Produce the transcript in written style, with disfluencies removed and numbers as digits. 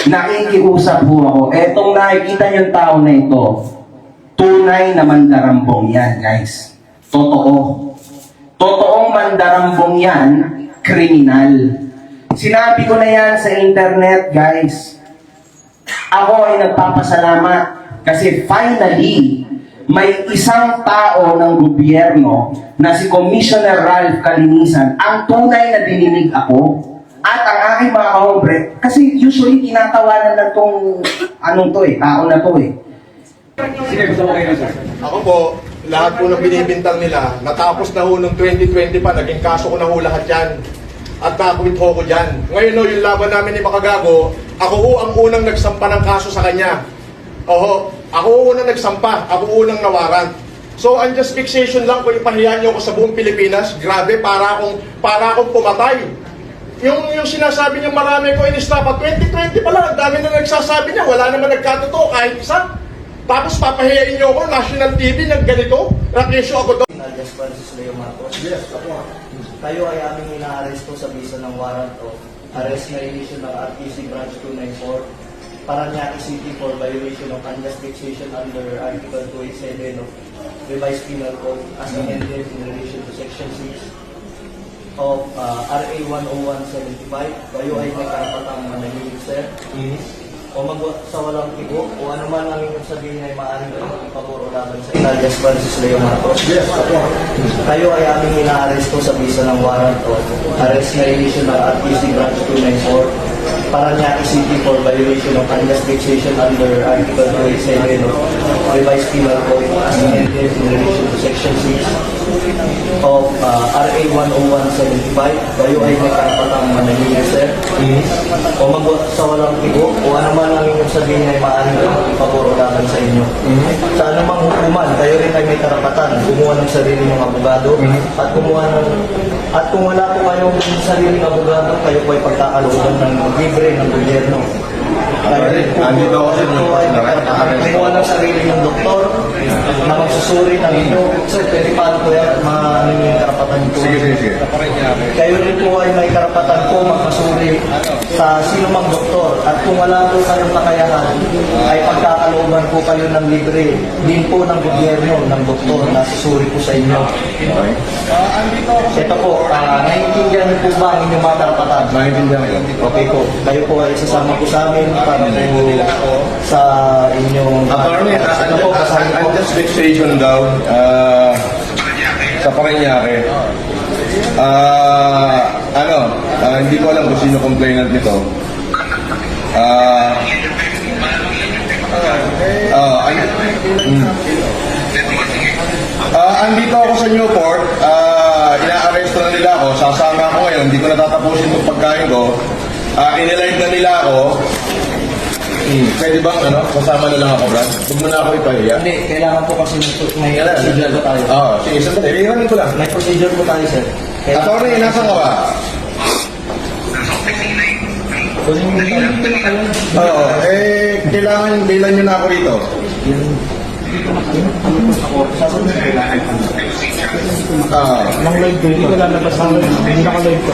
nakikiusap po ako. Etong nakikita niyong tao na ito, tunay na mandarambong yan, guys. Totoo. Totoong mandarambong yan, kriminal. Sinabi ko na yan sa internet, guys. Ako ay nagpapasalamat kasi finally, may isang tao ng gobyerno na si Commissioner Ralph Calinisan ang tunay na dininig ako at ang aking mga kahobre. Kasi usually tinatawanan na tong tao na to eh. Sige, gusto mo kayo, sir. Ako po, lahat po ng binibintang nila, natapos na ho noong 2020 pa, naging kaso ko na ho lahat yan. At nakuwit ho ko dyan. Ngayon ho, yung laban namin ni Makagago, ako ho ang unang nagsampa ng kaso sa kanya. Oho, ako ho unang nagsampa, ako unang nawaran. So, unjust fixation lang kung ipahiyan niyo ko sa buong Pilipinas, grabe, para akong pumatay. Yung sinasabi niyo marami ko in-stop, 2020 pa lang, ang dami na nagsasabi niya, wala naman nagkatotoo kahit isa. Tapos papahiyain niyo ako, national TV, nagganito, rakesyo ako doon. Alias Francis Leo Marcos. Yes, ako. Kayo ay aming ina-arresto sa bisa ng warrant of arrest na issue ng RTC Branch 294 Paranaque City for violation of unjust fixation under Article 287 of Revised Penal Code as amended in relation to Section 6 of RA 10175. Kayo ay may karapatang manahimik, sir. O sa walang tigo, o ano man ang inyong sabihin ay maaaring pabor o laban sa Alias Francis Leo Marcos. Yes, ako. Kayo ay aming ina-arresto sa bisa ng warrant of arrest na issue ng RTC Branch 294 Paranaque City for violation of unjust fixation under Article 287 of Revised Penal Code as amended in relation to Section 6 of RA 10175. Kayo ay may karapatang manahimik, sir. O sa walang tigo, o ano man ang inyong sabihin ay maaaring pabor o laban sa inyo. Sa anumang hukuman, kayo rin ay may karapatan kumuha ng sarili ng abogado at kung wala po kayong sariling abogado, kayo po ay pagkakalooban ng libre ng gobyerno. Kayo rin po ay kumuha ng sarili ng doktor na magsusuri ng inyo. Sir, pwede paano po yan? Yung karapatan po. Sige. Kayo rin po ay may karapatan po magpasuri sa sino mang doktor. At kung wala po kayong kakayahan, ay pagkakalooban po kayo ng libre din po ng gobyerno, ng doktor na susuri po sa inyo. Ito po, naiintindihan niyo po ba ang inyong mga karapatan? Naiintindihan ko. Okay po. Kayo po ay sasama po sa amin para po sa inyong... Attorney, ito po, kasama po. unjust fixation daw sa Paranaque. Hindi ko alam kung sino complainant nito. Andito ako sa Newport, ina-arresto na nila ako, sasama ako ngayon, hindi ko natatapusin itong pagkain ko. Inilive na nila ako. Pwede bang kasama na lang ako, Brad? Huwag mo na ako ipahiya. Hindi, kailangan po kasi may procedure po tayo. Sige, sandali. Iwanin ko lang. May procedure po tayo, sir. Attorney, nasa ka ba? Oo, kailangan bilan nyo na ako rito. Nang live ko, hindi ko lalabas ang hindi naka-live ko.